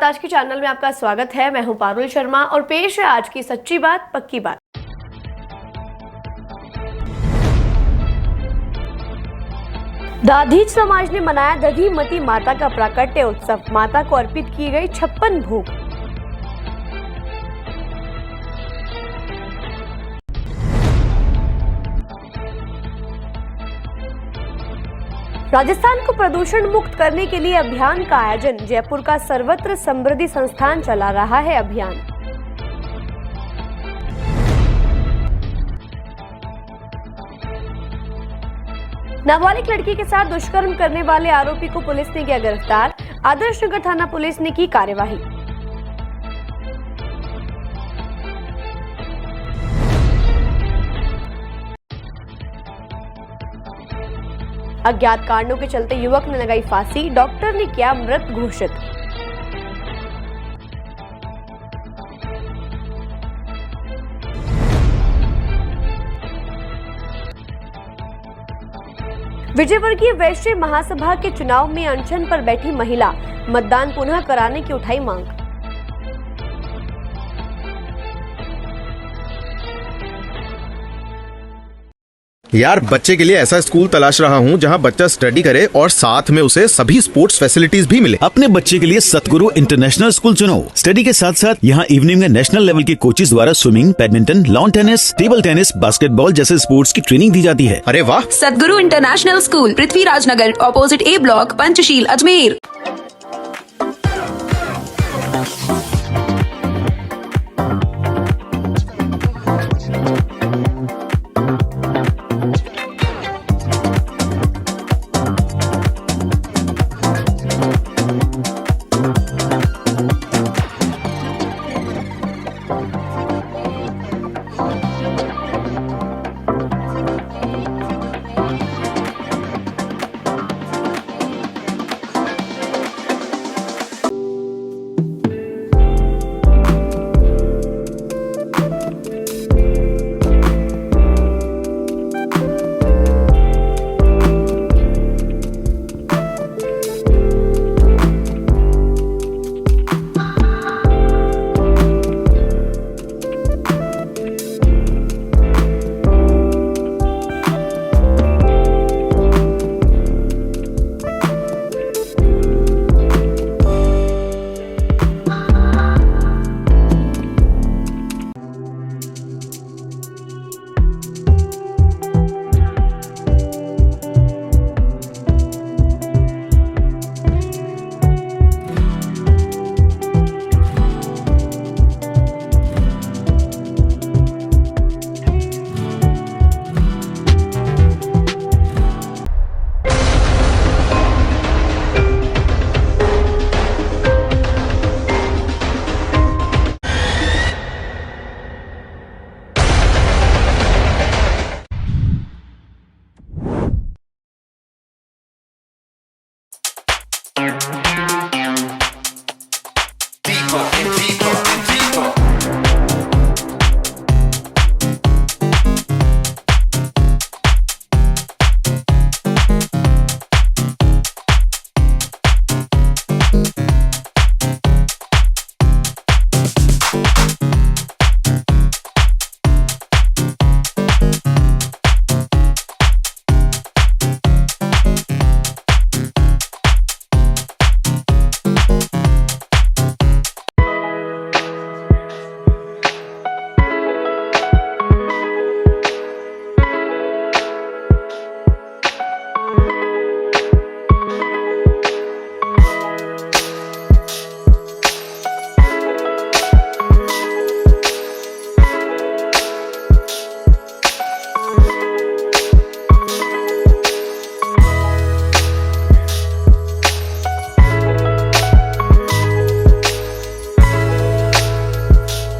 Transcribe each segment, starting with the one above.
आज के चैनल में आपका स्वागत है। मैं हूं पारुल शर्मा और पेश है आज की सच्ची बात पक्की बात। दाधीच समाज ने मनाया दधीमती माता का प्राकट्य उत्सव। माता को अर्पित की गई 56 भोग। राजस्थान को प्रदूषण मुक्त करने के लिए अभियान का आयोजन। जयपुर का सर्वत्र समृद्धि संस्थान चला रहा है अभियान। नाबालिग लड़की के साथ दुष्कर्म करने वाले आरोपी को पुलिस ने किया गिरफ्तार। आदर्श नगर थाना पुलिस ने की कार्यवाही। अज्ञात कारणों के चलते युवक ने लगाई फांसी। डॉक्टर ने किया मृत घोषित। विजयवर्गीय वैश्य महासभा के चुनाव में अनशन पर बैठी महिला। मतदान पुनः कराने की उठाई मांग। यार, बच्चे के लिए ऐसा स्कूल तलाश रहा हूँ जहाँ बच्चा स्टडी करे और साथ में उसे सभी स्पोर्ट्स फैसिलिटीज भी मिले। अपने बच्चे के लिए सतगुरु इंटरनेशनल स्कूल चुनो। स्टडी के साथ साथ यहाँ इवनिंग में नेशनल लेवल के कोचेज द्वारा swimming, badminton, lawn tennis, table tennis, basketball जैसे स्पोर्ट्स की ट्रेनिंग दी जाती है। अरे वाह! सतगुरु इंटरनेशनल स्कूल, पृथ्वीराज नगर, ऑपोजिट ए ब्लॉक, पंचशील, अजमेर।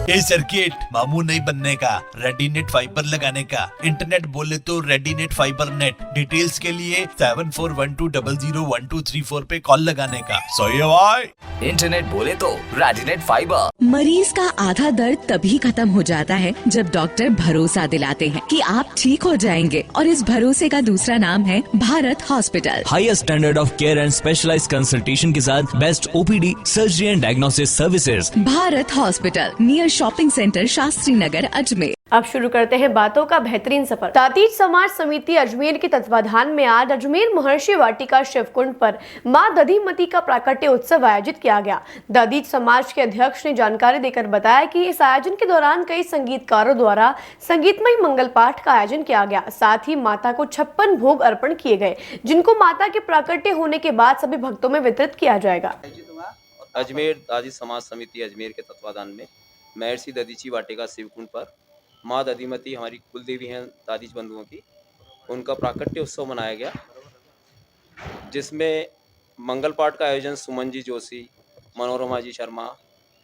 ए सर्किट मामू नहीं बनने का, रेडीनेट फाइबर लगाने का। इंटरनेट बोले तो रेडीनेट फाइबर नेट। डिटेल्स के लिए 7412001234 पे कॉल लगाने का। सही है भाई। इंटरनेट बोले तो रेडीनेट फाइबर। मरीज का आधा दर्द तभी खत्म हो जाता है जब डॉक्टर भरोसा दिलाते हैं कि आप ठीक हो जाएंगे, और इस भरोसे का दूसरा नाम है Bharat Hospital. Highest standard of care and specialised consultation के साथ best OPD, surgery and diagnosis services. Bharat Hospital, near shopping centre, Shastri Nagar, Ajmer. अब शुरू करते हैं बातों का बेहतरीन सफर। दादीज समाज समिति अजमेर के तत्वाधान में आज अजमेर महर्षि वाटिका शिवकुंड पर मां दधिमती का प्राकट्य उत्सव आयोजित किया गया। दादीज समाज के अध्यक्ष ने जानकारी देकर बताया कि इस आयोजन के दौरान कई संगीतकारों द्वारा संगीतमय मंगल पाठ का आयोजन किया गया। साथ ही माता को 56 भोग अर्पण किए गए, जिनको माता के प्राकट्य होने के बाद सभी भक्तों में वितरित किया जाएगा। अजमेर दादी समाज समिति अजमेर के तत्वाधान में महर्षि दधीची वाटिका शिवकुंड पर माँ दधिमती, हमारी कुलदेवी हैं दादीज बंधुओं की, उनका प्राकट्य उत्सव मनाया गया, जिसमें मंगल पाठ का आयोजन सुमन जी जोशी, मनोरमा जी शर्मा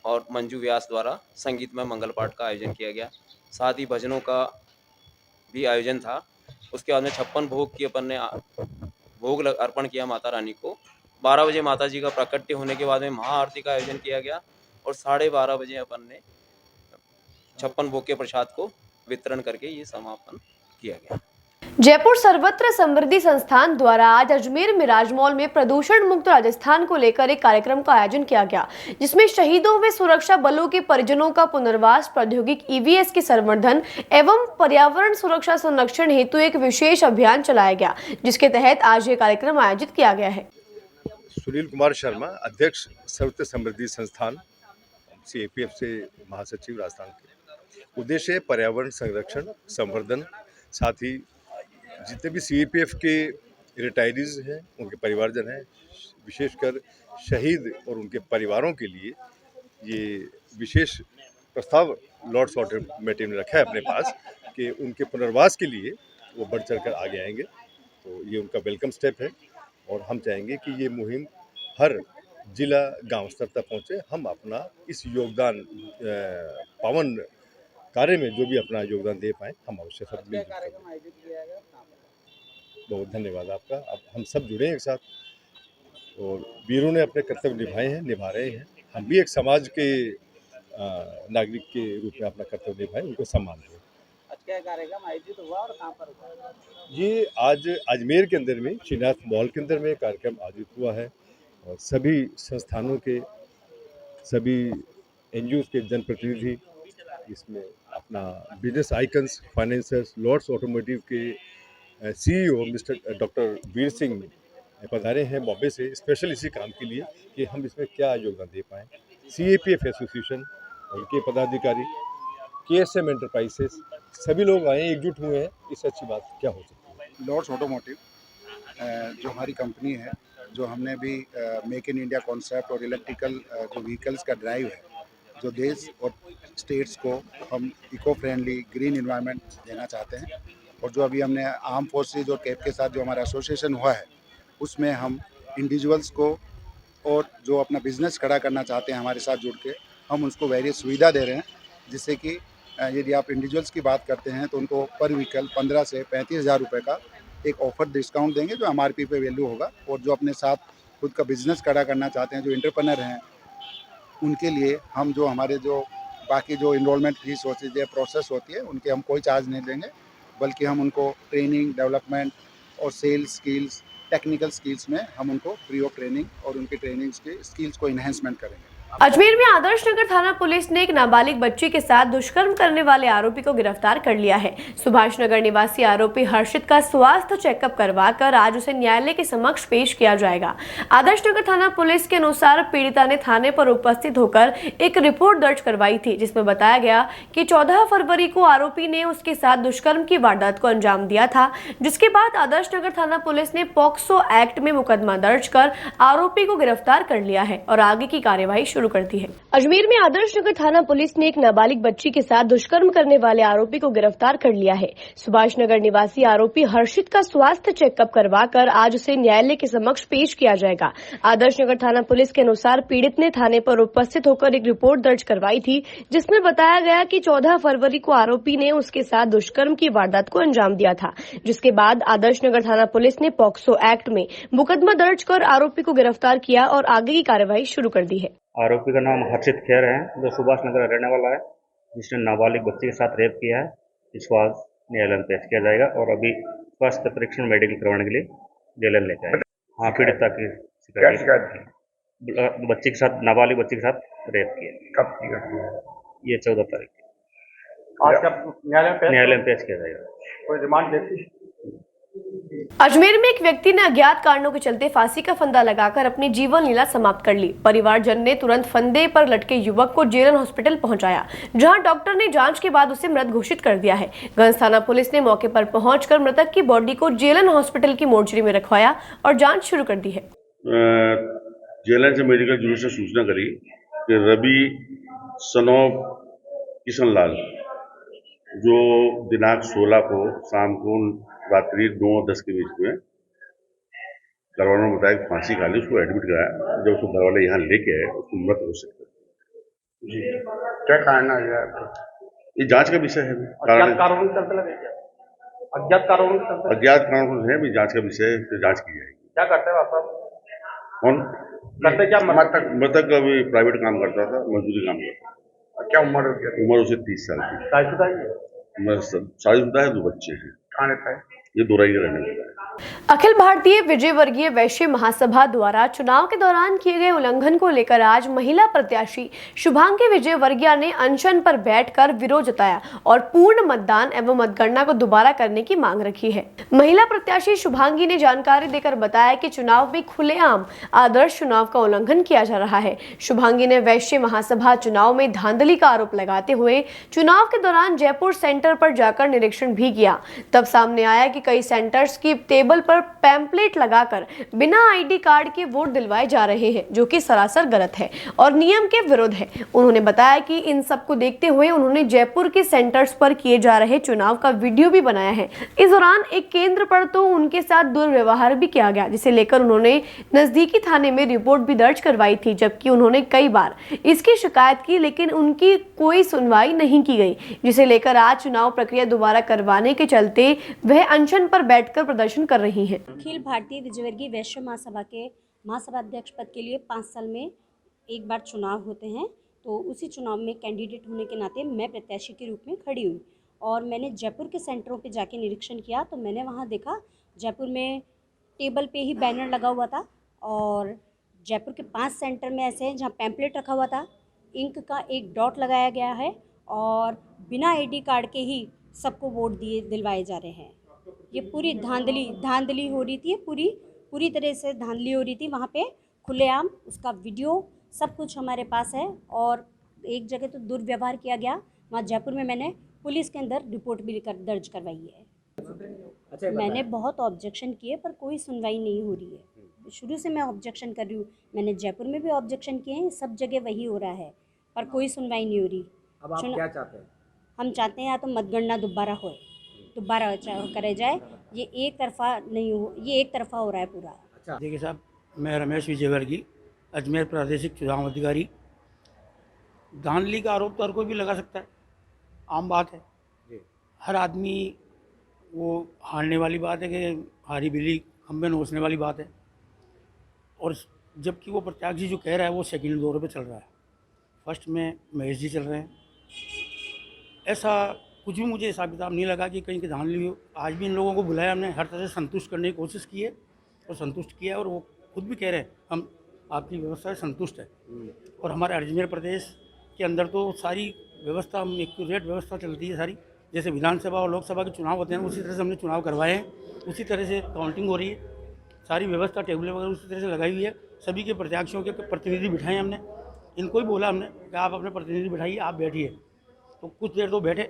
और मंजू व्यास द्वारा संगीतमय मंगल पाठ का आयोजन किया गया। साथ ही भजनों का भी आयोजन था। उसके बाद में 56 भोग की अपन ने भोग अर्पण किया माता रानी को। 12 बजे माता जी का प्राकट्य होने के बाद में महाआरती का आयोजन किया गया और 12:30 बजे अपन ने 56 भोग के प्रसाद को वितरण करके ये समापन किया गया। जयपुर सर्वत्र समृद्धि संस्थान द्वारा आज अजमेर में राजमहल में प्रदूषण मुक्त राजस्थान को लेकर एक कार्यक्रम का आयोजन किया गया, जिसमें शहीदों व सुरक्षा बलों के परिजनों का पुनर्वास, प्रौद्योगिक ईवीएस के संवर्धन एवं पर्यावरण सुरक्षा संरक्षण हेतु एक विशेष अभियान चलाया गया, जिसके तहत आज ये कार्यक्रम आयोजित किया गया है। सुनील कुमार शर्मा, अध्यक्ष सर्वत्र समृद्धि संस्थान CAPF से महासचिव राजस्थान के। उद्देश्य है पर्यावरण संरक्षण, संवर्धन, साथ ही जितने भी CAPF के रिटायरीज हैं, उनके परिवारजन हैं, विशेषकर शहीद और उनके परिवारों के लिए ये विशेष प्रस्ताव लॉर्ड्स ऑटोमेटिव ने रखा है अपने पास कि उनके पुनर्वास के लिए वो बढ़ चढ़कर आगे आएंगे। तो ये उनका वेलकम स्टेप है और हम चाहेंगे कि ये मुहिम हर जिला गांव स्तर तक पहुँचे। हम अपना इस योगदान पावन कार्य में जो भी अपना योगदान दे पाएँ, हम अवश्य सब मिलकर करें। बहुत धन्यवाद आपका। अब हम सब जुड़े हैं एक साथ और वीरों ने अपने कर्तव्य निभाए हैं, निभा रहे हैं। हम भी एक समाज के नागरिक के रूप में अपना कर्तव्य निभाएं, उनको सम्मान दें। क्या कार्यक्रम आयोजित हुआ और कहाँ पर हुआ? ये आज अजमेर के अंदर में श्रीनाथ मॉल के अंदर में कार्यक्रम आयोजित हुआ है और सभी संस्थानों के, सभी NGOs के जनप्रतिनिधि इसमें अपना business icons, financiers, Lords automotive के CEO mister doctor Veer Singh पधारे हैं बॉम्बे से स्पेशल इसी काम के लिए कि हम इसमें क्या योगदान दे पाएँ। CAPF एसोसिएशन, उनके पदाधिकारी, KSM एंटरप्राइजेस, सभी लोग आए, एकजुट हुए हैं। इससे अच्छी बात क्या हो सकती है। लॉर्ड्स ऑटोमोटिव जो हमारी कंपनी है, जो हमने भी मेक इन इंडिया कॉन्सेप्ट और इलेक्ट्रिकल जो व्हीकल्स का ड्राइव है, जो देश और स्टेट्स को हम इको फ्रेंडली ग्रीन इन्वायरमेंट देना चाहते हैं। और जो अभी हमने आर्म फोर्सेज और कैप के साथ जो हमारा एसोसिएशन हुआ है, उसमें हम इंडिविजुअल्स को और जो अपना बिजनेस खड़ा करना चाहते हैं हमारे साथ जुड़ के, हम उसको वेरियस सुविधा दे रहे हैं, जिससे कि यदि आप इंडिविजुअल्स की बात करते हैं तो उनको पर व्हीकल 15 से 35,000 रुपये का एक ऑफर डिस्काउंट देंगे, जो MRP पे वैल्यू होगा। और जो अपने साथ खुद का बिजनेस खड़ा करना चाहते हैं, जो एंटरप्रेन्योर हैं, उनके लिए हम जो हमारे जो बाकी जो इनरोलमेंट फीस होती है, प्रोसेस होती है, उनके हम कोई चार्ज नहीं देंगे, बल्कि हम उनको ट्रेनिंग, डेवलपमेंट और सेल्स स्किल्स, टेक्निकल स्किल्स में हम उनको फ्री ऑफ ट्रेनिंग और उनकी ट्रेनिंग्स के स्किल्स को इन्हेंसमेंट करेंगे। अजमेर में आदर्श नगर थाना पुलिस ने एक नाबालिग बच्ची के साथ दुष्कर्म करने वाले आरोपी को गिरफ्तार कर लिया है। सुभाष नगर निवासी आरोपी हर्षित का स्वास्थ्य चेकअप करवाकर आज उसे न्यायालय के समक्ष पेश किया जाएगा। आदर्श नगर थाना पुलिस के अनुसार पीड़िता ने थाने पर उपस्थित होकर एक रिपोर्ट दर्ज करवाई थी, जिसमें बताया गया कि 14 फरवरी को आरोपी ने उसके साथ दुष्कर्म की वारदात को अंजाम दिया था, जिसके बाद आदर्श नगर थाना पुलिस ने पॉक्सो एक्ट में मुकदमा दर्ज कर आरोपी को गिरफ्तार कर लिया है और आगे की कार्यवाही शुरू कर दी है। अजमेर में आदर्श नगर थाना पुलिस ने एक नाबालिग बच्ची के साथ दुष्कर्म करने वाले आरोपी को गिरफ्तार कर लिया है। सुभाष नगर निवासी आरोपी हर्षित का स्वास्थ्य चेकअप करवाकर आज उसे न्यायालय के समक्ष पेश किया जाएगा। आदर्श नगर थाना पुलिस के अनुसार पीड़ित ने थाने पर उपस्थित होकर एक रिपोर्ट दर्ज करवाई थी, जिसमें बताया गया कि 14 फरवरी को आरोपी ने उसके साथ दुष्कर्म की वारदात को अंजाम दिया था, जिसके बाद आदर्श नगर थाना पुलिस ने पॉक्सो एक्ट में मुकदमा दर्ज कर आरोपी को गिरफ्तार किया और आगे की कार्रवाई शुरू कर दी है। आरोपी का नाम हर्षित खेर है, जो सुभाष नगर रहने वाला है, जिसने नाबालिग बच्ची के साथ रेप किया है। इसको आज न्यायालय में पेश किया जाएगा और अभी स्वास्थ्य परीक्षण मेडिकल करवाने के लिए जेल ले जाएगा। हाँ, पीड़िता की शिकायत बच्ची के साथ, नाबालिग बच्ची के साथ रेप किया। कब किया? ये 14 तारीख की। आज कब न्यायालय में पेश किया जाएगा। कोई रिमांड देती? अजमेर में एक व्यक्ति ने अज्ञात कारणों के चलते फांसी का फंदा लगाकर अपनी जीवन लीला समाप्त कर ली। परिवारजन ने तुरंत फंदे पर लटके युवक को जेलन हॉस्पिटल पहुंचाया, जहां डॉक्टर ने जांच के बाद उसे मृत घोषित कर दिया है। गंज थाना पुलिस ने मौके पर पहुंचकर मृतक की बॉडी को जेलन हॉस्पिटल की मोर्चरी में रखवाया और जाँच शुरू कर दी है। जेलन से मेडिकल जुलूस से सूचना करी कि रवि सनो किशनलाल, जो दिनांक 16 को शाम को रात्रि 9-10 के बीच में घर वालों ने बताया कि फांसी खा ली, उसको एडमिट कराया। जब उसको घर वाले यहाँ लेके आए, उसको मृत घोषित कर दिया। जी, क्या कारण है? ये जांच का विषय है। अज्ञात कारणों से अज्ञात कारणों से है भी जांच का विषय है, जांच की जाएगी। क्या करते हैं आप? कौन करते क्या? मृतक अभी प्राइवेट काम करता था, मजदूरी काम करता था। क्या उम्र होगी? उम्र उसे 30 साल की। शादीशुदा है, 2 बच्चे हैं। कहाँ रहता है? ये दोराई का रहने वाला है। अखिल भारतीय विजय वर्गीय वैश्य महासभा द्वारा चुनाव के दौरान किए गए उल्लंघन को लेकर आज महिला प्रत्याशी शुभांगी विजय वर्गीय ने अनशन पर बैठकर विरोध जताया और पूर्ण मतदान एवं मतगणना को दोबारा करने की मांग रखी है। महिला प्रत्याशी शुभांगी ने जानकारी देकर बताया कि चुनाव में खुलेआम आदर्श चुनाव का उल्लंघन किया जा रहा है। शुभांगी ने वैश्य महासभा चुनाव में धांधली का आरोप लगाते हुए चुनाव के दौरान जयपुर सेंटर पर जाकर निरीक्षण भी किया। तब सामने आया कि कई सेंटर्स की टेबल पर पैम्पलेट लगाकर बिना आईडी कार्ड के वोट दिलवाए जा रहे हैं, जो कि सरासर गलत है और नियम के विरुद्ध है। उन्होंने बताया कि इन सब को देखते हुए उन्होंने जयपुर के सेंटर्स पर किए जा रहे चुनाव का वीडियो भी बनाया है। इस दौरान एक केंद्र पर तो उनके साथ दुर्व्यवहार भी किया गया, जिसे लेकर उन्होंने नजदीकी थाने में रिपोर्ट भी दर्ज करवाई थी, जबकि उन्होंने कई बार इसकी शिकायत की, लेकिन उनकी कोई सुनवाई नहीं की गई, जिसे लेकर आज चुनाव प्रक्रिया दोबारा करवाने के चलते वह अनशन पर बैठकर प्रदर्शन कर रही हैं। अखिल भारतीय विजयवर्गीय वैश्य महासभा के महासभा अध्यक्ष पद के लिए 5 साल में एक बार चुनाव होते हैं, तो उसी चुनाव में कैंडिडेट होने के नाते मैं प्रत्याशी के रूप में खड़ी हुई और मैंने जयपुर के सेंटरों पे जाके निरीक्षण किया। तो मैंने वहाँ देखा जयपुर में टेबल पे ही बैनर लगा हुआ था और जयपुर के 5 सेंटर में ऐसे हैं जहाँ पैम्पलेट रखा हुआ था, इंक का एक डॉट लगाया गया है और बिना आईडी कार्ड के ही सबको वोट दिलवाए जा रहे हैं। ये पूरी धांधली हो रही थी, पूरी तरह से धांधली हो रही थी। वहाँ पे खुलेआम उसका वीडियो सब कुछ हमारे पास है और एक जगह तो दुर्व्यवहार किया गया। वहाँ जयपुर में मैंने पुलिस के अंदर रिपोर्ट भी दर्ज करवाई है। मैंने बहुत ऑब्जेक्शन किए पर कोई सुनवाई नहीं हो रही है। शुरू से मैं ऑब्जेक्शन कर रही हूँ, मैंने जयपुर में भी ऑब्जेक्शन किए हैं, सब जगह वही हो रहा है पर कोई सुनवाई नहीं हो रही। अब आप क्या चाहते हैं? हम चाहते हैं या तो मतगणना दोबारा करे जाए, ये एक तरफा नहीं हो, ये एक तरफा हो रहा है पूरा। अच्छा, देखिए साहब, मैं रमेश विजयवर्गीय, अजमेर प्रादेशिक चुनाव अधिकारी। धांधली का आरोप तो हर कोई भी लगा सकता है, आम बात है। हर आदमी वो हारने वाली बात है कि हारी बिल्ली खंबे नोचने वाली बात है, और जबकि वो प्रत्याशी जो कह रहा है वो सेकंड दौर पे चल रहा है, फर्स्ट में महेश जी चल रहे हैं। ऐसा कुछ भी मुझे हिसाब किताब नहीं लगा कि कहीं की धांधली हो। आज भी इन लोगों को बुलाया, हमने हर तरह से संतुष्ट करने की कोशिश की है और संतुष्ट किया है, और वो खुद भी कह रहे हैं हम आपकी व्यवस्था से संतुष्ट है। और हमारे अजमेर प्रदेश के अंदर तो सारी व्यवस्था एक्यूरेट व्यवस्था चलती है सारी, जैसे विधानसभा और लोकसभा के चुनाव होते हैं उसी तरह से हमने चुनाव करवाए हैं, उसी तरह से काउंटिंग हो रही है, सारी व्यवस्था टेबलें वगैरह उसी तरह से लगाई हुई है। सभी के प्रत्याशियों के प्रतिनिधि बिठाए हमने, इनको ही बोला हमने कि आप अपने प्रतिनिधि बिठाइए, आप बैठिए। तो कुछ देर तो बैठे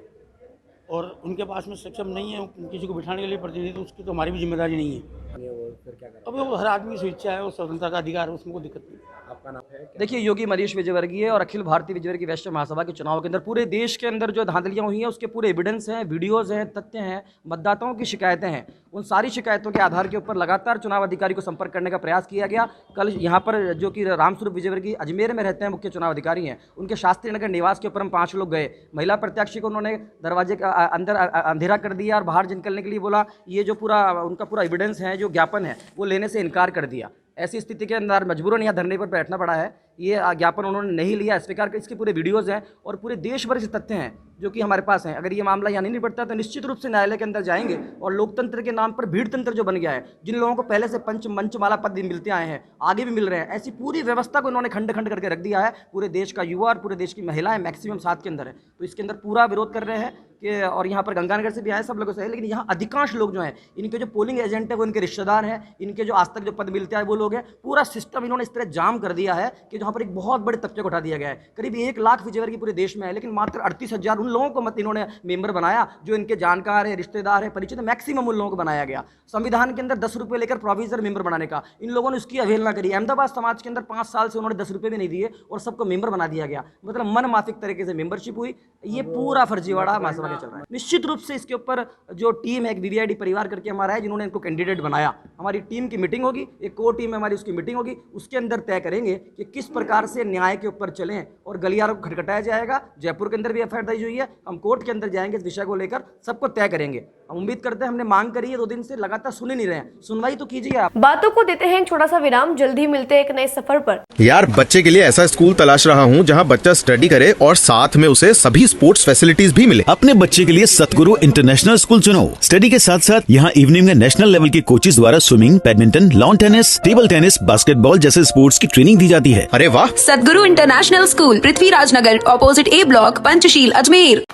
और उनके पास में सक्षम नहीं है किसी को बिठाने के लिए प्रतिनिधि, तो उसकी तो हमारी भी जिम्मेदारी नहीं है। वो फिर क्या करें? अब वो हर आदमी की स्वेच्छा है, वो स्वतंत्रता का अधिकार है, उसमें कोई दिक्कत नहीं। आपका नाम है? देखिए, योगी मनीष विजयवर्गीय और अखिल भारतीय विजयवर्गीय वैश्य महासभा के चुनाव के अंदर पूरे देश के अंदर जो धांधलियां हुई हैं उसके पूरे एविडेंस हैं, वीडियोज़ हैं, तथ्य हैं, मतदाताओं की शिकायतें हैं। उन सारी शिकायतों के आधार के ऊपर लगातार चुनाव अधिकारी को संपर्क करने का प्रयास किया गया। कल यहाँ पर जो कि रामस्वरूप विजयवर्गीय अजमेर में रहते हैं, मुख्य चुनाव अधिकारी हैं, उनके शास्त्री नगर निवास के ऊपर हम 5 लोग गए। महिला प्रत्याशी को उन्होंने दरवाजे का अंदर अंधेरा कर दिया और बाहर निकलने के लिए बोला। ये जो पूरा उनका पूरा एविडेंस है, जो ज्ञापन है, वो लेने से इनकार कर दिया। ऐसी स्थिति के अंदर मजबूरन यहाँ धरने पर बैठना पड़ा है। ये ज्ञापन उन्होंने नहीं लिया, स्वीकार कर। इसके पूरे वीडियोज़ हैं और पूरे देश भर से तथ्य हैं जो कि हमारे पास हैं। अगर ये मामला यहाँ नहीं निपटता तो निश्चित रूप से न्यायालय के अंदर जाएंगे और लोकतंत्र के नाम पर भीड़ तंत्र जो बन गया है, जिन लोगों को पहले से मंचमाला पद मिलते आए हैं, आगे भी मिल रहे हैं, ऐसी पूरी व्यवस्था को इन्होंने खंड खंड करके रख दिया है। पूरे देश का युवा और पूरे देश की महिलाएं मैक्सिमम साथ के अंदर है, तो इसके अंदर पूरा विरोध कर रहे हैं कि और यहाँ पर गंगानगर से भी आए, सब लोगों से है। लेकिन यहाँ अधिकांश लोग जो हैं, इनके जो पोलिंग एजेंट है वो इनके रिश्तेदार हैं, इनके जो आज तक जो पद मिलते हैं वो लोग हैं। पूरा सिस्टम इन्होंने इस तरह जाम कर दिया है कि जहाँ पर एक बहुत बड़े तबके को उठा दिया गया है। करीब 1 लाख विजयवर्गीय पूरे देश में है, लेकिन मात्र 38,000 उन लोगों को मत इन्होंने मेंबर बनाया जो इनके जानकार है, रिश्तेदार है, परिचित। मैक्सिमम उन लोगों को बनाया गया। संविधान के अंदर 10 रुपये लेकर प्रोविजनल मेंबर बनाने का इन लोगों ने उसकी अवहेलना करी। अहमदाबाद समाज के अंदर 5 साल से उन्होंने 10 रुपये भी नहीं दिए और सबको मेंबर बना दिया गया। मतलब मन माफिक तरीके से मेंबरशिप हुई। ये पूरा फर्जीवाड़ा महासभा के चल रहा है। निश्चित रूप से इसके ऊपर जो टीम है, एक वीवीआईडी परिवार करके हमारा है, जिन्होंने इनको कैंडिडेट बनाया, हमारी टीम की मीटिंग होगी, एक कोर टीम है हमारी, उसकी मीटिंग होगी। उसके अंदर तय करेंगे कि किस प्रकार से न्याय के ऊपर चलें और गलियारों को खटखटाया जाएगा। जयपुर के अंदर भी एफआईआर दर्ज हुई है, हम कोर्ट के अंदर जाएंगे, इस विषय को लेकर सबको तय करेंगे। हम उम्मीद करते हैं, हमने मांग करी है 2 दिन से, लगातार सुन ही नहीं रहे हैं, सुनवाई तो कीजिए आप। बातों को देते हैं एक छोटा सा विराम, जल्द ही मिलते हैं एक नए सफर पर। यार बच्चे के लिए ऐसा स्कूल तलाश रहा हूँ जहाँ बच्चा स्टडी करे और साथ में उसे सभी स्पोर्ट्स फैसिलिटीज भी मिले। अपने बच्चे के लिए सतगुरु इंटरनेशनल स्कूल चुनो। स्टडी के साथ साथ यहाँ इवनिंग में नेशनल लेवल के कोचेज द्वारा swimming, badminton, lawn tennis, table tennis, basketball जैसे स्पोर्ट्स की ट्रेनिंग दी जाती है। अरे वाह! सतगुरु इंटरनेशनल स्कूल, पृथ्वीराज नगर, ऑपोजिट ए ब्लॉक, पंचशील, अजमेर।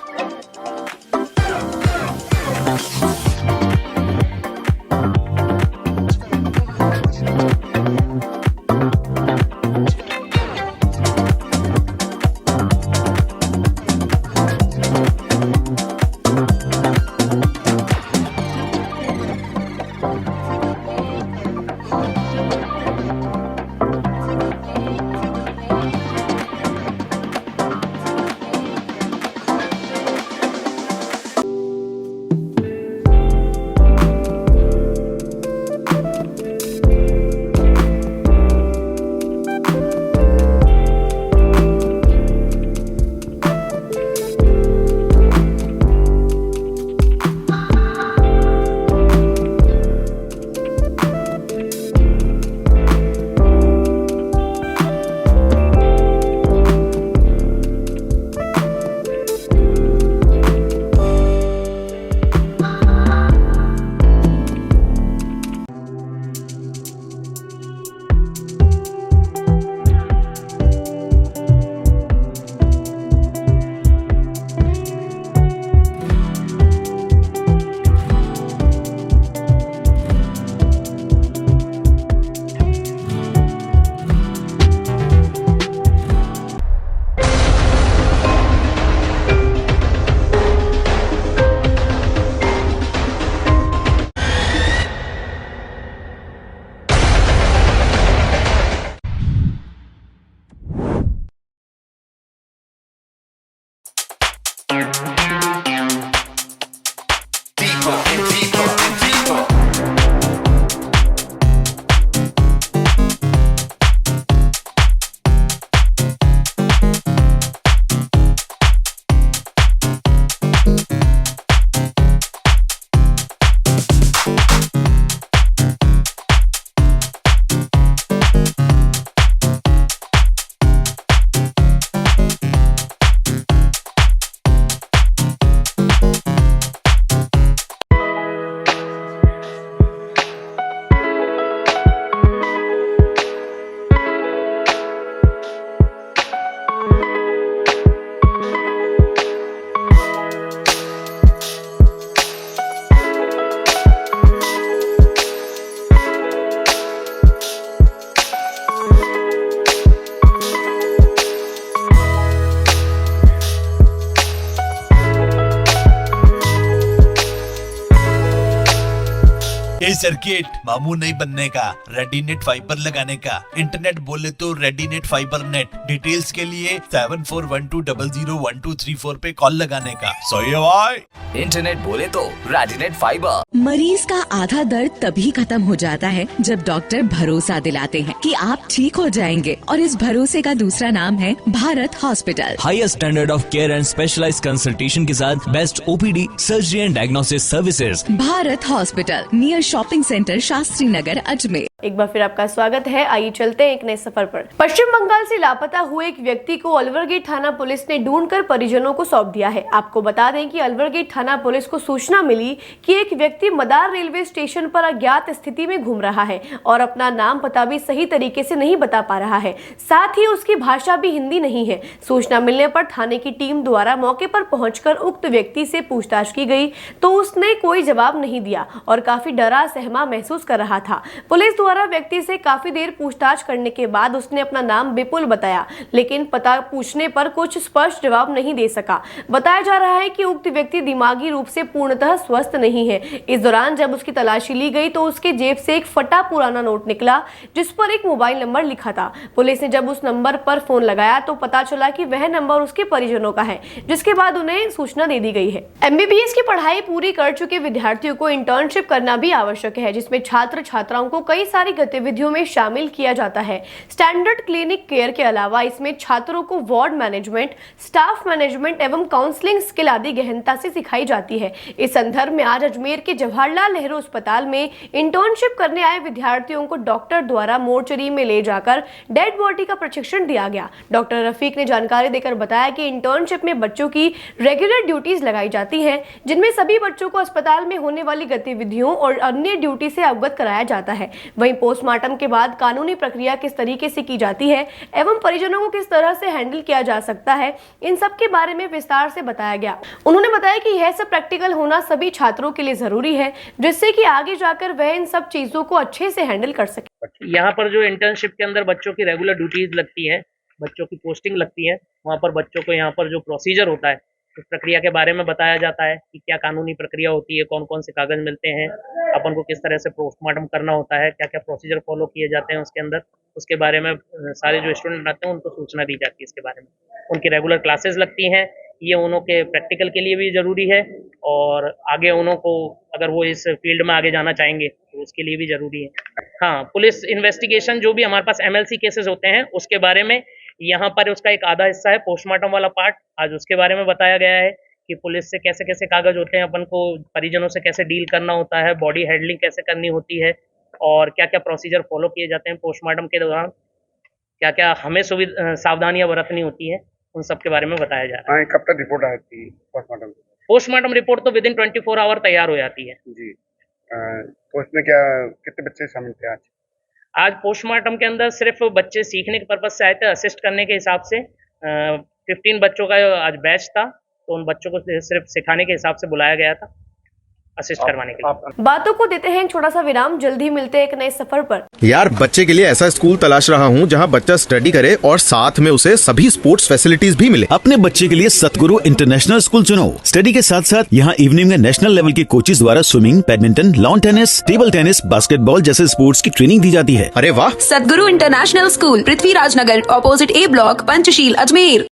सर्किट, मामू नहीं बनने का, रेडीनेट फाइबर लगाने का, इंटरनेट बोले तो रेडीनेट फाइबर नेट। डिटेल्स के लिए 7412001234 पे कॉल लगाने का। सही है भाई। इंटरनेट बोले तो रेडीनेट फाइबर। मरीज का आधा दर्द तभी खत्म हो जाता है जब डॉक्टर भरोसा दिलाते हैं कि आप ठीक हो जाएंगे, और इस भरोसे का दूसरा नाम है Bharat Hospital. Highest standard of care and specialised consultation के साथ best OPD, surgery and diagnosis services. Bharat Hospital, near shopping centre, Shastri Nagar, Ajmer. एक बार फिर आपका स्वागत है। आइए चलते हैं एक नए सफर पर। पश्चिम बंगाल से लापता हुए एक व्यक्ति को अलवर गेट थाना पुलिस ने ढूंढकर परिजनों को सौंप दिया है। आपको बता दें कि अलवर गेट थाना पुलिस को सूचना मिली कि एक व्यक्ति मदार रेलवे स्टेशन पर अज्ञात स्थिति में घूम रहा है और अपना नाम पता भी सही तरीके से नहीं बता पा रहा है, साथ ही उसकी भाषा भी हिंदी नहीं है। सूचना मिलने पर थाने की टीम द्वारा मौके पर पहुंचकर उक्त व्यक्ति से पूछताछ की गई तो उसने कोई जवाब नहीं दिया और काफी डरा सहमा महसूस कर रहा था। पुलिस द्वारा व्यक्ति से काफी देर पूछताछ करने के बाद उसने अपना नाम विपुल बताया, लेकिन पता पूछने पर कुछ स्पष्ट जवाब नहीं दे सका। बताया जा रहा है कि उक्त व्यक्ति दिमागी रूप से पूर्णतः स्वस्थ नहीं है। इस दौरान जब उसकी तलाशी ली गई तो उसके जेब से एक फटा पुराना नोट निकला जिस पर एक मोबाइल नंबर लिखा था। पुलिस ने जब उस नंबर पर फोन लगाया तो पता चला कि वह नंबर उसके परिजनों का है, जिसके बाद उन्हें सूचना दे दी गई है। MBBS की पढ़ाई पूरी कर चुके विद्यार्थियों को इंटर्नशिप करना भी आवश्यक है, जिसमें छात्र छात्राओं को कई सारी गतिविधियों में शामिल किया जाता है। स्टैंडर्ड क्लिनिक केयर के अलावा इसमें छात्रों को वार्ड मैनेजमेंट, स्टाफ मैनेजमेंट एवं काउंसलिंग स्किल आदि गहनता से सिखाई जाती है। इस संदर्भ में आज अजमेर के जवाहरलाल नेहरू अस्पताल में इंटर्नशिप करने आए विद्यार्थियों को डॉक्टर द्वारा मोर्चरी में ले जाकर डेड बॉडी का प्रशिक्षण दिया गया। डॉक्टर रफीक ने जानकारी देकर बताया कि इंटर्नशिप में बच्चों की रेगुलर ड्यूटीज लगाई जाती हैं, जिनमें सभी बच्चों को अस्पताल में होने वाली गतिविधियों और अन्य ड्यूटी से अवगत कराया जाता है। वहीं पोस्टमार्टम के बाद कानूनी प्रक्रिया किस तरीके से की जाती है एवं परिजनों को किस तरह से हैंडल किया जा सकता है, इन सब के बारे में विस्तार से बताया गया। उन्होंने बताया कि यह सब प्रैक्टिकल होना सभी छात्रों के लिए जरूरी है, जिससे कि आगे जाकर वह इन सब चीजों को अच्छे से हैंडल कर सके। यहाँ पर जो इंटर्नशिप के अंदर बच्चों की रेगुलर ड्यूटीज लगती है, बच्चों की पोस्टिंग लगती है, वहाँ पर बच्चों को यहाँ पर जो प्रोसीजर होता है उस प्रक्रिया के बारे में बताया जाता है कि क्या कानूनी प्रक्रिया होती है, कौन कौन से कागज मिलते हैं, अपन को किस तरह से पोस्टमार्टम करना होता है, क्या क्या प्रोसीजर फॉलो किए जाते हैं उसके अंदर, उसके बारे में सारे जो स्टूडेंट आते हैं उनको सूचना दी जाती है इसके बारे में। उनकी रेगुलर क्लासेस लगती हैं, ये उन्हों के प्रैक्टिकल के लिए भी ज़रूरी है और आगे उन्हों को अगर वो इस फील्ड में आगे जाना चाहेंगे तो उसके लिए भी ज़रूरी है। हाँ, पुलिस इन्वेस्टिगेशन जो भी हमारे पास MLC केसेस होते हैं उसके बारे में यहाँ पर उसका एक आधा हिस्सा है पोस्टमार्टम वाला पार्ट, आज उसके बारे में बताया गया है कि पुलिस से कैसे कैसे कागज होते हैं, अपन को परिजनों से कैसे डील करना होता है, बॉडी हैंडलिंग कैसे करनी होती है और क्या क्या प्रोसीजर फॉलो किए जाते हैं पोस्टमार्टम के दौरान, क्या क्या हमें सावधानियां बरतनी होती है, उन सब के बारे में बताया जा रहा है। कब तक रिपोर्ट आती है पोस्टमार्टम? पोस्टमार्टम रिपोर्ट तो विदिन 24 आवर तैयार हो जाती है जी। तो इसमें क्या कितने बच्चे शामिल थे आज? आज पोस्टमार्टम के अंदर सिर्फ बच्चे सीखने के पर्पज से आए थे, असिस्ट करने के हिसाब से 15 बच्चों का आज बैच था, तो उन बच्चों को सिर्फ सिखाने के हिसाब से बुलाया गया था, असिस्ट करवाने के लिए। बातों को देते हैं छोटा सा विराम, जल्द ही मिलते हैं एक नए सफर पर। यार बच्चे के लिए ऐसा स्कूल तलाश रहा हूँ जहाँ बच्चा स्टडी करे और साथ में उसे सभी स्पोर्ट्स फैसिलिटीज भी मिले। अपने बच्चे के लिए सतगुरु इंटरनेशनल स्कूल चुनो। स्टडी के साथ साथ यहाँ इवनिंग में नेशनल लेवल के कोचेज द्वारा swimming, badminton, lawn tennis, table tennis, basketball जैसे स्पोर्ट्स की ट्रेनिंग दी जाती है। अरे वाह! सतगुरु international school, Prithviraj Nagar, opposite A block, Panchsheel, Ajmer.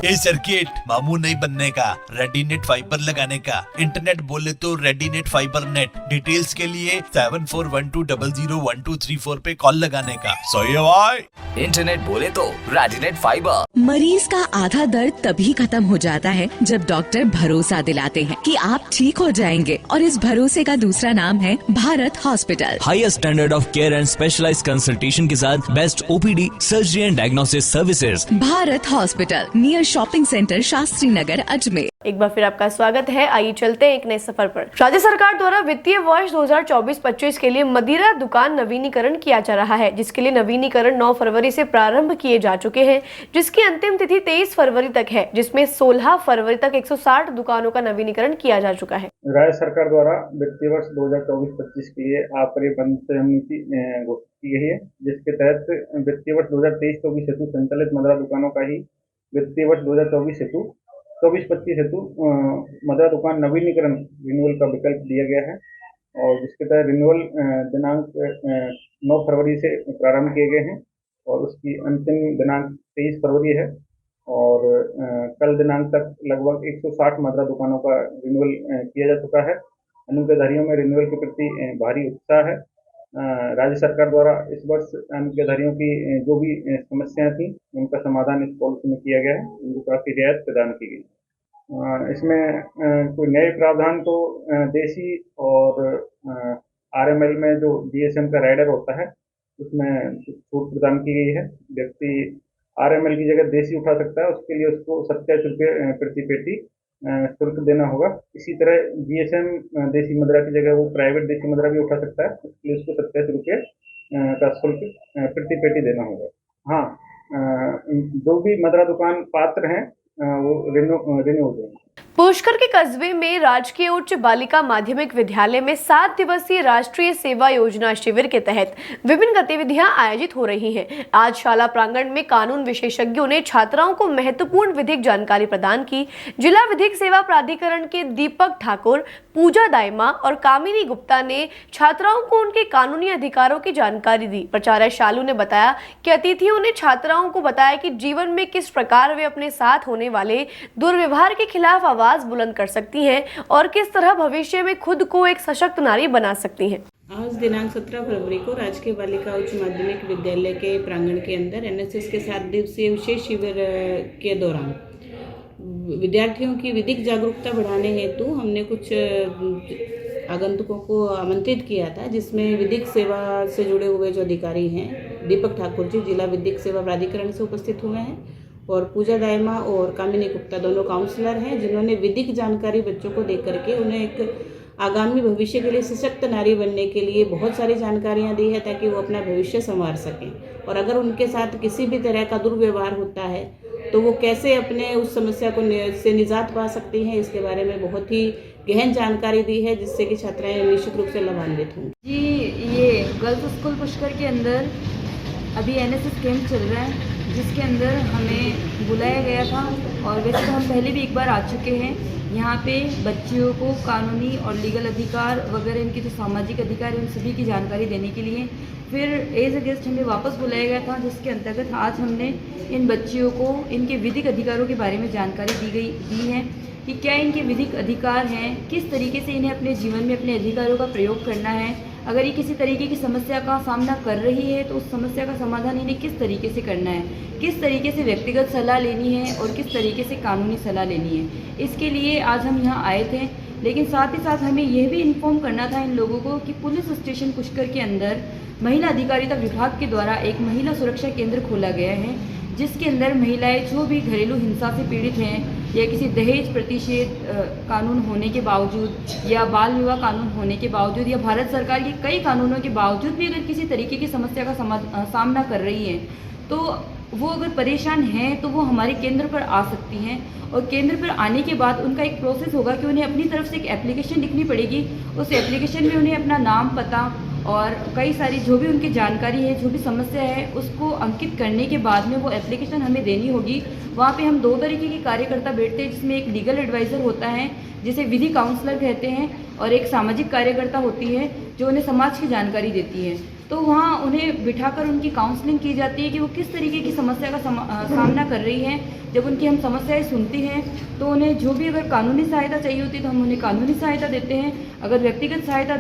ये सर्किट मामू नहीं बनने का, रेडीनेट फाइबर लगाने का, इंटरनेट बोले तो रेडीनेट फाइबर नेट। डिटेल्स के लिए 7412001234 पे कॉल लगाने का। सही है भाई। इंटरनेट बोले तो रेडीनेट फाइबर। मरीज का आधा दर्द तभी खत्म हो जाता है जब डॉक्टर भरोसा दिलाते हैं कि आप ठीक हो जाएंगे, और इस भरोसे का दूसरा नाम है Bharat Hospital. Highest standard of care and specialised consultation के साथ best OPD, surgery and diagnosis services. Bharat Hospital, near shopping centre, Shastri Nagar, Ajmer. एक बार फिर आपका स्वागत है। आइए चलते हैं एक नए सफर पर। राज्य सरकार द्वारा वित्तीय वर्ष 2024-25 के लिए मदिरा दुकान नवीनीकरण किया जा रहा है, जिसके लिए नवीनीकरण 9 फरवरी से प्रारंभ किए जा चुके हैं, जिसकी अंतिम तिथि 23 फरवरी तक है, जिसमें 16 फरवरी तक 160 दुकानों का नवीनीकरण किया जा चुका है। राज्य सरकार द्वारा वित्तीय वर्ष 2024-25 के लिए आबकारी बंद नीति घोषित की गई है, जिसके तहत वित्तीय वर्ष 2023-24 हेतु संचालित मदिरा दुकानों का ही वित्तीय वर्ष 2024-25 हेतु मदिरा दुकान नवीनीकरण रिन्यूअल का विकल्प दिया गया है, और जिसके तहत रिन्यूअल दिनांक 9 फरवरी से प्रारंभ किए गए हैं और उसकी अंतिम दिनांक 23 फरवरी है। और कल दिनांक तक लगभग 160 मदिरा दुकानों का रिन्यूअल किया जा चुका है। अनुग्रहधारियों में रिन्यूअल के प्रति भारी उत्साह है। राज्य सरकार द्वारा इस वर्ष अनुग्रहधारियों की जो भी समस्याएं थी उनका समाधान इस पॉलिसी में किया गया है, उनको काफ़ी रियायत प्रदान की गई। इसमें कोई नए प्रावधान तो देसी और आरएमएल में जो डीएसएम का राइडर होता है उसमें छूट प्रदान की गई है। व्यक्ति आरएमएल की जगह देसी उठा सकता है, उसके लिए उसको 27 रुपये प्रति पेटी शुल्क देना होगा। इसी तरह जीएसएम देसी मदिरा की जगह वो प्राइवेट देसी मदिरा भी उठा सकता है, उसके लिए उसको 27 रुपये का शुल्क प्रति पेटी देना होगा। हाँ, जो भी मदिरा दुकान पात्र हैं वो रिन्यू हो जाएंगे। पुष्कर के कस्बे में राजकीय उच्च बालिका माध्यमिक विद्यालय में 7 दिवसीय राष्ट्रीय सेवा योजना शिविर के तहत विभिन्न गतिविधियां आयोजित हो रही हैं। आज शाला प्रांगण में कानून विशेषज्ञों ने छात्राओं को महत्वपूर्ण विधिक जानकारी प्रदान की। जिला विधिक सेवा प्राधिकरण के दीपक ठाकुर, पूजा दाइमा और कामिनी गुप्ता ने छात्राओं को उनके कानूनी अधिकारों की जानकारी दी। प्राचार्य शालू ने बताया कि अतिथियों ने छात्राओं को बताया कि जीवन में किस प्रकार वे अपने साथ होने वाले दुर्व्यवहार के खिलाफ आवाज बुलंद कर सकती हैं और किस तरह भविष्य में खुद को एक सशक्त नारी बना सकती हैं। आज दिनांक 17 फरवरी को राजकीय बालिका उच्च माध्यमिक विद्यालय के प्रांगण के अंदर एनएसएस के 7 दिवसीय विशेष शिविर के दौरान विद्यार्थियों की विधिक जागरूकता बढ़ाने हेतु हमने कुछ आगंतुकों को आमंत्रित किया था, जिसमें विधिक सेवा से जुड़े हुए जो अधिकारी हैं दीपक ठाकुर जी जिला विधिक सेवा प्राधिकरण से उपस्थित हुए हैं, और पूजा दाइमा और कामिनी गुप्ता दोनों काउंसलर हैं, जिन्होंने विधिक जानकारी बच्चों को दे करके उन्हें एक आगामी भविष्य के लिए सशक्त नारी बनने के लिए बहुत सारी जानकारियां दी है, ताकि वो अपना भविष्य संवार सकें। और अगर उनके साथ किसी भी तरह का दुर्व्यवहार होता है तो वो कैसे अपने उस समस्या को से निजात पा सकती हैं, इसके बारे में बहुत ही गहन जानकारी दी है, जिससे कि छात्राएं निश्चित रूप से लाभान्वित होंगी। जी, ये गर्ल्स स्कूल पुष्कर के अंदर अभी एनएसएस कैंप चल रहा है, जिसके अंदर हमें बुलाया गया था, और वैसे तो हम पहले भी एक बार आ चुके हैं। यहाँ पे बच्चियों को कानूनी और लीगल अधिकार वगैरह इनके जो सामाजिक अधिकार हैं उन सभी की जानकारी देने के लिए फिर एज ए गेस्ट हमें वापस बुलाया गया था, जिसके अंतर्गत आज हमने इन बच्चियों को इनके विधिक अधिकारों के बारे में जानकारी दी है कि क्या इनके विधिक अधिकार हैं, किस तरीके से इन्हें अपने जीवन में अपने अधिकारों का प्रयोग करना है, अगर ये किसी तरीके की समस्या का सामना कर रही है तो उस समस्या का समाधान इन्हें किस तरीके से करना है, किस तरीके से व्यक्तिगत सलाह लेनी है और किस तरीके से कानूनी सलाह लेनी है। इसके लिए आज हम यहाँ आए थे, लेकिन साथ ही साथ हमें यह भी इन्फॉर्म करना था इन लोगों को कि पुलिस स्टेशन पुष्कर के अंदर महिला अधिकारिता विभाग के द्वारा एक महिला सुरक्षा केंद्र खोला गया है, जिसके अंदर महिलाएं जो भी घरेलू हिंसा से पीड़ित हैं या किसी दहेज प्रतिषेध कानून होने के बावजूद या बाल विवाह कानून होने के बावजूद या भारत सरकार के कई कानूनों के बावजूद भी अगर किसी तरीके की समस्या का सामना कर रही हैं तो वो अगर परेशान हैं तो वो हमारे केंद्र पर आ सकती हैं। और केंद्र पर आने के बाद उनका एक प्रोसेस होगा कि उन्हें अपनी तरफ से एक एप्लीकेशन लिखनी पड़ेगी। उस एप्लीकेशन में उन्हें अपना नाम, पता और कई सारी जो भी उनकी जानकारी है, जो भी समस्या है, उसको अंकित करने के बाद में वो एप्लीकेशन हमें देनी होगी। वहाँ पे हम 2 तरीके के कार्यकर्ता बैठते हैं, जिसमें एक लीगल एडवाइज़र होता है जिसे विधि काउंसलर कहते हैं और एक सामाजिक कार्यकर्ता होती है जो उन्हें समाज की जानकारी देती है। तो वहाँ उन्हें बिठाकर उनकी काउंसलिंग की जाती है कि वो किस तरीके की समस्या का सामना कर रही हैं। जब उनकी हम समस्याएं सुनती हैं तो उन्हें जो भी अगर कानूनी सहायता चाहिए होती है तो हम उन्हें कानूनी सहायता देते हैं। अगर व्यक्तिगत सहायता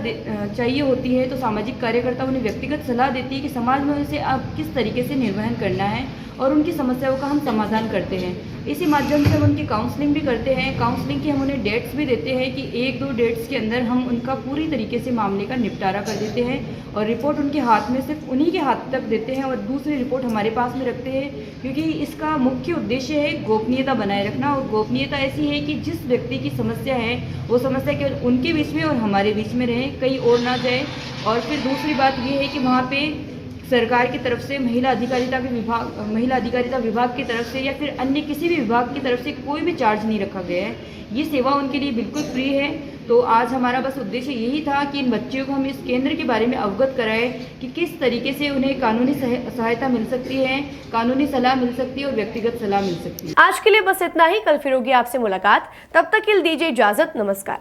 चाहिए होती है तो सामाजिक कार्यकर्ता उन्हें व्यक्तिगत सलाह देती है कि समाज में उसे अब किस तरीके से निर्वहन करना है और उनकी समस्याओं का हम समाधान करते हैं। इसी माध्यम से हम उनकी काउंसलिंग भी करते हैं। काउंसलिंग की हम उन्हें डेट्स भी देते हैं कि 1-2 डेट्स के अंदर हम उनका पूरी तरीके से मामले का निपटारा कर देते हैं और रिपोर्ट उनके हाथ में सिर्फ उन्हीं के हाथ तक देते हैं और दूसरी रिपोर्ट हमारे पास में रखते हैं, क्योंकि इसका मुख्य उद्देश्य है गोपनीयता बनाए रखना। और गोपनीयता ऐसी है कि जिस व्यक्ति की समस्या है वो समस्या केवल उनके बीच में और हमारे बीच में रहे, कहीं और ना जाए। और फिर दूसरी बात ये है कि वहाँ पे सरकार की तरफ से महिला अधिकारिता विभाग की तरफ से या फिर अन्य किसी भी विभाग की तरफ से कोई भी चार्ज नहीं रखा गया है। ये सेवा उनके लिए बिल्कुल फ्री है। तो आज हमारा बस उद्देश्य यही था कि इन बच्चियों को हम इस केंद्र के बारे में अवगत कराएं कि किस तरीके से उन्हें कानूनी सहायता मिल सकती है, कानूनी सलाह मिल सकती है और व्यक्तिगत सलाह मिल सकती है। आज के लिए बस इतना ही। कल फिर होगी आपसे मुलाकात, तब तक के लिए दीजिए इजाजत। नमस्कार।